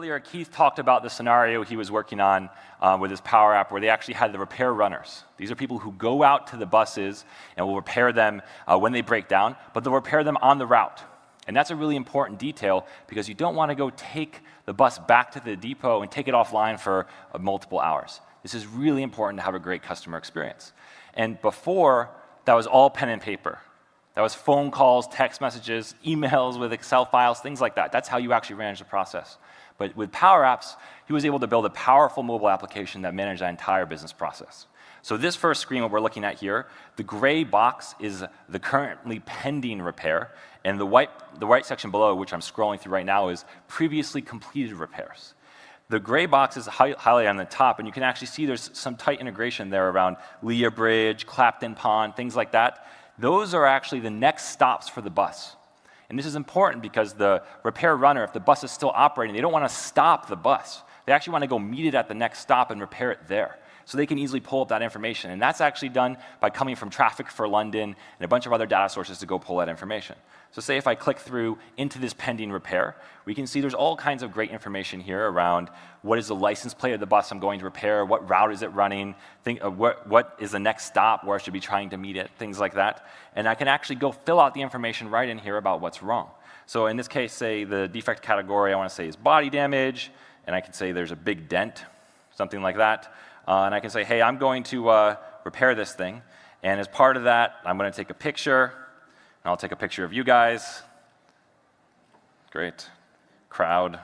Earlier, Keith talked about the scenario he was working on with his Power App where they actually had the repair runners. These are people who go out to the buses and will repair them when they break down, but they'll repair them on the route. And that's a really important detail because you don't want to go take the bus back to the depot and take it offline for multiple hours. This is really important to have a great customer experience. And before, that was all pen and paper. That was phone calls, text messages, emails with Excel files, things like that. That's how you actually manage the process. But with PowerApps, he was able to build a powerful mobile application that managed that entire business process. So this first screen, what we're looking at here, the gray box is the currently pending repair, and the white section below, which I'm scrolling through right now, is previously completed repairs. The gray box is highlighted on the top, and you can actually see there's some tight integration there around Leah Bridge, Clapton Pond, things like that. Those are actually the next stops for the bus. And this is important because the repair runner, if the bus is still operating, they don't want to stop the bus. They actually want to go meet it at the next stop and repair it there. So they can easily pull up that information. And that's actually done by coming from Traffic for London and a bunch of other data sources to go pull that information. So say if I click through into this pending repair, we can see there's all kinds of great information here around what is the license plate of the bus I'm going to repair, what route is it running, what is the next stop where I should be trying to meet it, things like that. And I can actually go fill out the information right in here about what's wrong. So in this case, say the defect category I want to say is body damage, and I can say there's a big dent, something like that. And I can say, hey, I'm going to repair this thing. And as part of that, I'm going to take a picture. And I'll take a picture of you guys. Great. Crowd.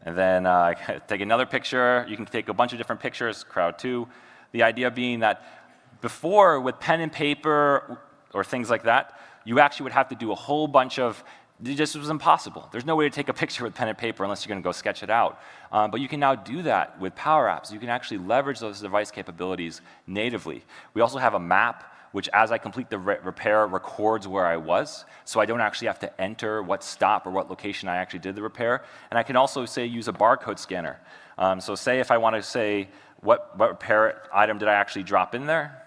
And then I take another picture. You can take a bunch of different pictures, crowd too. The idea being that before, with pen and paper or things like that, you actually would have to do a whole bunch of, it just was impossible. There's no way to take a picture with pen and paper unless you're going to go sketch it out. But you can now do that with PowerApps. You can actually leverage those device capabilities natively. We also have a map, which as I complete the repair, records where I was, so I don't actually have to enter what stop or what location I actually did the repair. And I can also, say, use a barcode scanner. So say if I want to say, what repair item did I actually drop in there?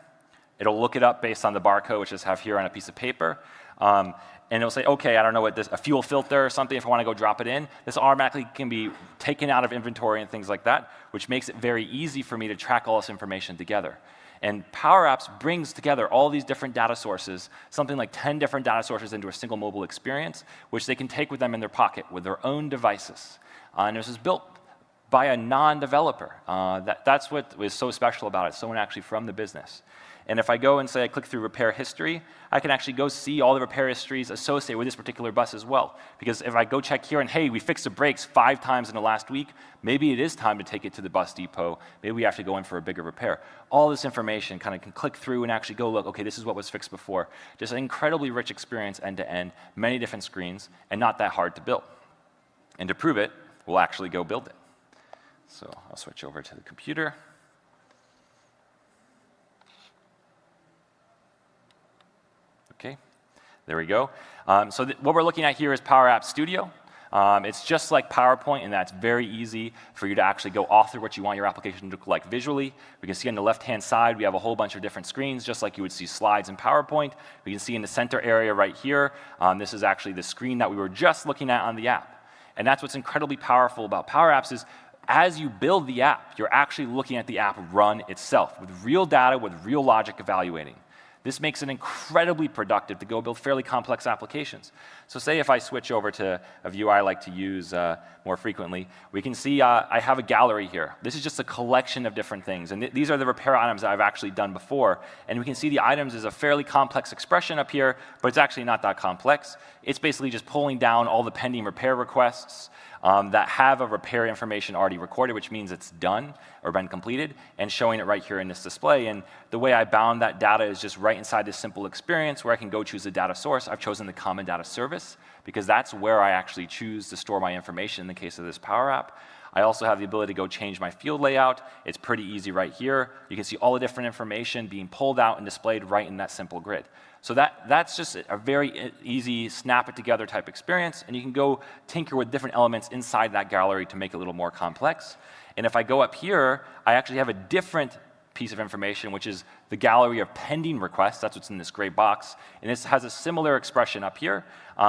It'll look it up based on the barcode, which I just have here on a piece of paper. And it'll say, okay, I don't know what this, a fuel filter or something, if I want to go drop it in. This automatically can be taken out of inventory and things like that, which makes it very easy for me to track all this information together. And PowerApps brings together all these different data sources, something like 10 different data sources into a single mobile experience, which they can take with them in their pocket with their own devices. And this is built by a non-developer. That's what was so special about it, someone actually from the business. And if I go and say I click through repair history, I can actually go see all the repair histories associated with this particular bus as well. Because if I go check here and, hey, we fixed the brakes 5 times in the last week, maybe it is time to take it to the bus depot. Maybe we have to go in for a bigger repair. All this information kind of can click through and actually go look, okay, this is what was fixed before. Just an incredibly rich experience end to end, many different screens, and not that hard to build. And to prove it, we'll actually go build it. So I'll switch over to the computer. Okay, there we go. So what we're looking at here is PowerApps Studio. It's just like PowerPoint in that it's very easy for you to actually go author what you want your application to look like visually. We can see on the left-hand side, we have a whole bunch of different screens, just like you would see slides in PowerPoint. We can see in the center area right here, this is actually the screen that we were just looking at on the app. And that's what's incredibly powerful about PowerApps is as you build the app, you're actually looking at the app run itself with real data, with real logic evaluating. This makes it incredibly productive to go build fairly complex applications. So say if I switch over to a view I like to use more frequently, we can see I have a gallery here. This is just a collection of different things. And these are the repair items that I've actually done before. And we can see the items is a fairly complex expression up here, but it's actually not that complex. It's basically just pulling down all the pending repair requests that have a repair information already recorded, which means it's done or been completed, and showing it right here in this display. And the way I bound that data is just right inside this simple experience where I can go choose a data source. I've chosen the Common Data Service because that's where I actually choose to store my information in the case of this Power App. I also have the ability to go change my field layout. It's pretty easy right here. You can see all the different information being pulled out and displayed right in that simple grid. So that's just a very easy snap it together type experience, and you can go tinker with different elements inside that gallery to make it a little more complex. And if I go up here, I actually have a different piece of information, which is the gallery of pending requests. That's what's in this gray box. And this has a similar expression up here,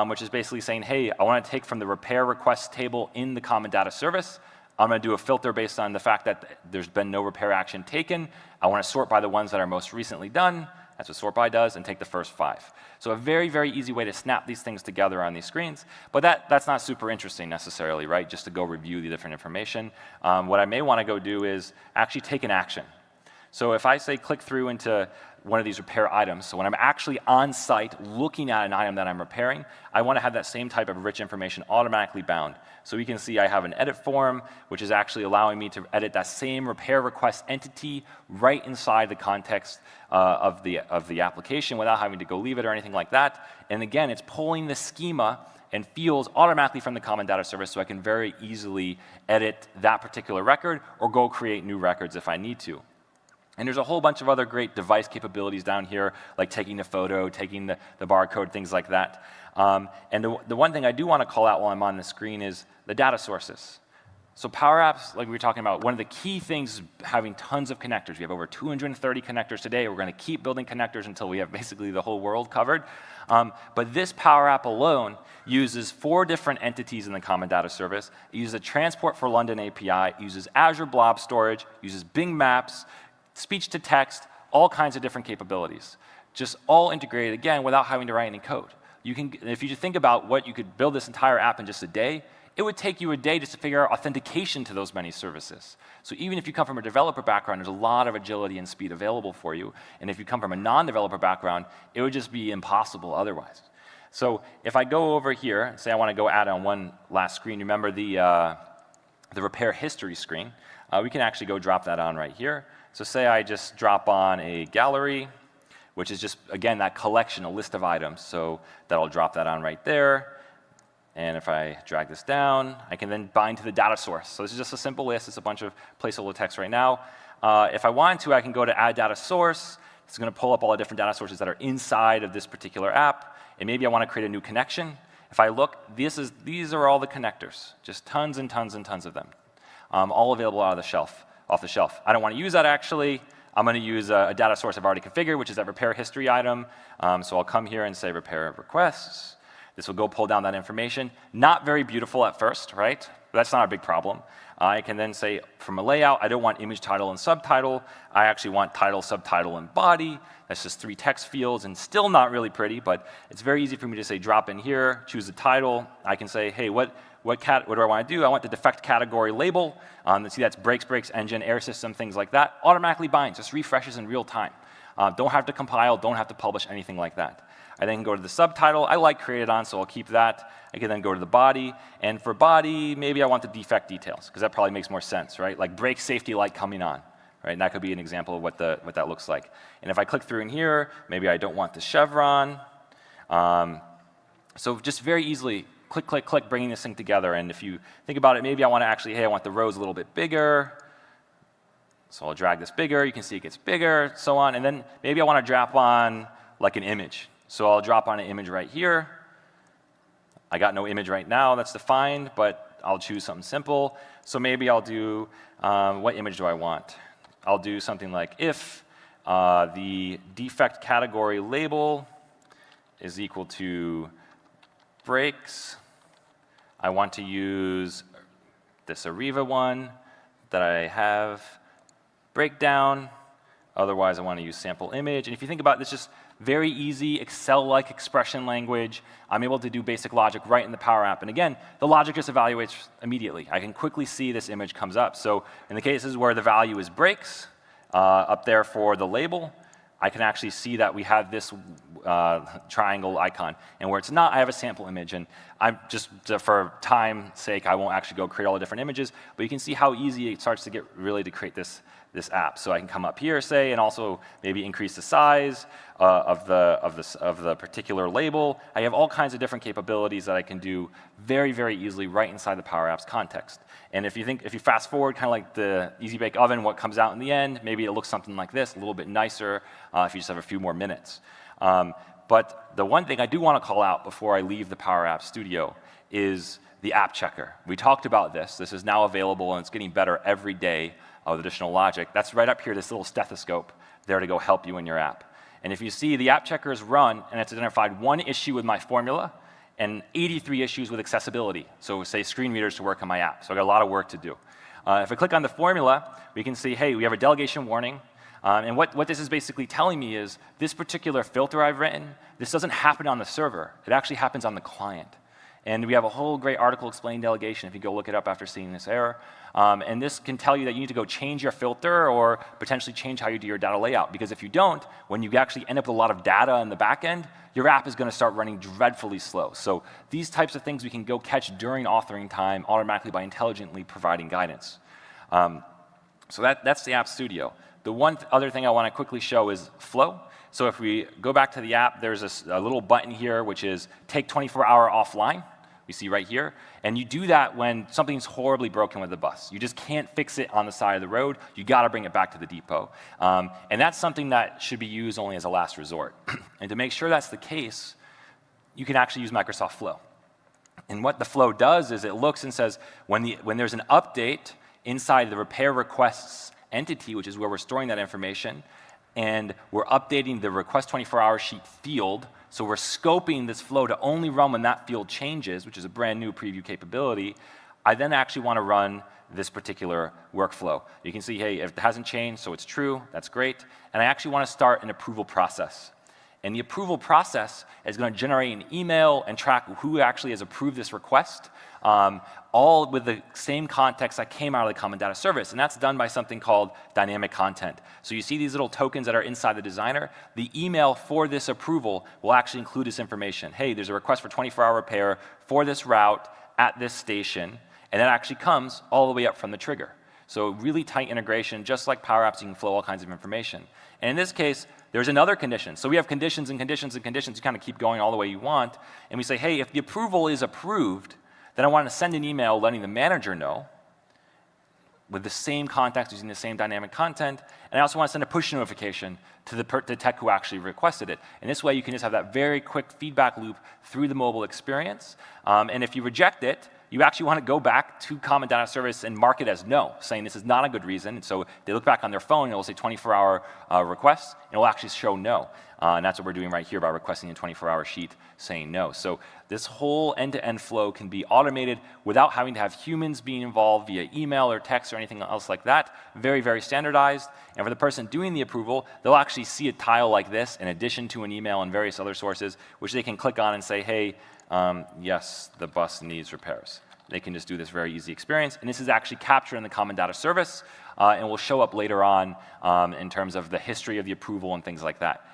which is basically saying, hey, I want to take from the repair requests table in the common data service. I'm going to do a filter based on the fact that there's been no repair action taken. I want to sort by the ones that are most recently done. That's what sort by does, and take the first 5. So a very, very easy way to snap these things together on these screens. But that's not super interesting necessarily, right? Just to go review the different information. What I may want to go do is actually take an action. So if I say click through into one of these repair items, so when I'm actually on site looking at an item that I'm repairing, I want to have that same type of rich information automatically bound. So we can see I have an edit form, which is actually allowing me to edit that same repair request entity right inside the context of the application without having to go leave it or anything like that. And again, it's pulling the schema and fields automatically from the common data service, so I can very easily edit that particular record or go create new records if I need to. And there's a whole bunch of other great device capabilities down here, like taking a photo, taking the barcode, things like that. And the one thing I do want to call out while I'm on the screen is the data sources. So PowerApps, like we were talking about, one of the key things is having tons of connectors. We have over 230 connectors today. We're going to keep building connectors until we have basically the whole world covered. But this PowerApp alone uses 4 different entities in the common data service. It uses a Transport for London API, it uses Azure Blob Storage, uses Bing Maps, speech to text, all kinds of different capabilities. Just all integrated, again, without having to write any code. If you just think about what you could build this entire app in just a day, it would take you a day just to figure out authentication to those many services. So even if you come from a developer background, there's a lot of agility and speed available for you. And if you come from a non-developer background, it would just be impossible otherwise. So if I go over here and say I want to go add on one last screen, remember the repair history screen, we can actually go drop that on right here. So say I just drop on a gallery, which is just, again, that collection, a list of items. So that'll drop that on right there. And if I drag this down, I can then bind to the data source. So this is just a simple list. It's a bunch of placeholder text right now. If I want to, I can go to add data source. It's going to pull up all the different data sources that are inside of this particular app. And maybe I want to create a new connection. If I look, these are all the connectors, just tons and tons and tons of them, all available off the shelf. I don't want to use that actually. I'm going to use a data source I've already configured, which is that repair history item. So I'll come here and say repair requests. This will go pull down that information. Not very beautiful at first, right? But that's not a big problem. I can then say from a layout, I don't want image title and subtitle. I actually want title, subtitle, and body. That's just 3 text fields and still not really pretty, but it's very easy for me to say drop in here, choose the title. I can say, hey, what do I want to do? I want the defect category label. See, that's brakes, engine, air system, things like that. Automatically binds, just refreshes in real time. Don't have to compile, don't have to publish, anything like that. I then go to the subtitle. I like created on, so I'll keep that. I can then go to the body. And for body, maybe I want the defect details, because that probably makes more sense, right? Like brake safety light coming on, right? And that could be an example of what that looks like. And if I click through in here, maybe I don't want the chevron. So just very easily, click, click, click, bringing this thing together. And if you think about it, maybe I want to actually, hey, I want the rows a little bit bigger. So I'll drag this bigger. You can see it gets bigger, so on. And then maybe I want to drop on like an image. So I'll drop on an image right here. I got no image right now that's defined, but I'll choose something simple. So maybe I'll do, what image do I want? I'll do something like if the defect category label is equal to brakes. I want to use this Arriva one that I have breakdown. Otherwise, I want to use sample image. And if you think about it, it's just very easy Excel-like expression language. I'm able to do basic logic right in the Power App. And again, the logic just evaluates immediately. I can quickly see this image comes up. So in the cases where the value is brakes, up there for the label, I can actually see that we have this triangle icon. And where it's not, I have a sample image. And I'm just, for time's sake, I won't actually go create all the different images. But you can see how easy it starts to get really to create this app. So I can come up here, say, and also maybe increase the size of the particular label. I have all kinds of different capabilities that I can do very, very easily right inside the Power Apps context. And if you fast forward, kind of like the Easy Bake Oven, what comes out in the end, maybe it looks something like this, a little bit nicer if you just have a few more minutes. But the one thing I do want to call out before I leave the Power Apps Studio is the app checker. We talked about this. This is now available, and it's getting better every day with additional logic. That's right up here, this little stethoscope there to go help you in your app. And if you see, the app checker is run, and it's identified one issue with my formula and 83 issues with accessibility. So say screen readers to work on my app. So I got a lot of work to do. If I click on the formula, we can see, hey, we have a delegation warning. And what this is basically telling me is this particular filter I've written, this doesn't happen on the server. It actually happens on the client. And we have a whole great article explaining delegation if you go look it up after seeing this error. And this can tell you that you need to go change your filter or potentially change how you do your data layout. Because if you don't, when you actually end up with a lot of data in the back end, your app is going to start running dreadfully slow. So these types of things we can go catch during authoring time automatically by intelligently providing guidance. So that's the App Studio. The one other thing I want to quickly show is flow. So if we go back to the app, there's a little button here which is take 24-hour offline. We see right here. And you do that when something's horribly broken with the bus. You just can't fix it on the side of the road. You got to bring it back to the depot. And that's something that should be used only as a last resort. And to make sure that's the case, you can actually use Microsoft Flow. And what the Flow does is it looks and says, when there's an update inside the repair requests entity, which is where we're storing that information, and we're updating the request 24-hour sheet field, so we're scoping this flow to only run when that field changes, which is a brand new preview capability, I then actually want to run this particular workflow. You can see, hey, if it hasn't changed, so it's true, that's great. And I actually want to start an approval process. And the approval process is going to generate an email and track who actually has approved this request, all with the same context that came out of the common data service. And that's done by something called dynamic content. So you see these little tokens that are inside the designer. The email for this approval will actually include this information. Hey, there's a request for 24-hour repair for this route at this station. And that actually comes all the way up from the trigger. So really tight integration, just like PowerApps, you can flow all kinds of information. And in this case, there's another condition. So we have conditions and conditions and conditions. You kind of keep going all the way you want. And we say, hey, if the approval is approved, then I want to send an email letting the manager know with the same context using the same dynamic content. And I also want to send a push notification to the tech who actually requested it. And this way you can just have that very quick feedback loop through the mobile experience. And if you reject it, you actually want to go back to Common Data Service and mark it as no, saying this is not a good reason. And so they look back on their phone and it will say 24-hour request, and it will actually show no. And that's what we're doing right here by requesting a 24-hour sheet saying no. So this whole end-to-end flow can be automated without having to have humans being involved via email or text or anything else like that. Very, very standardized. And for the person doing the approval, they'll actually see a tile like this in addition to an email and various other sources, which they can click on and say, hey, yes, the bus needs repairs. They can just do this very easy experience. And this is actually captured in the Common Data Service and will show up later on in terms of the history of the approval and things like that.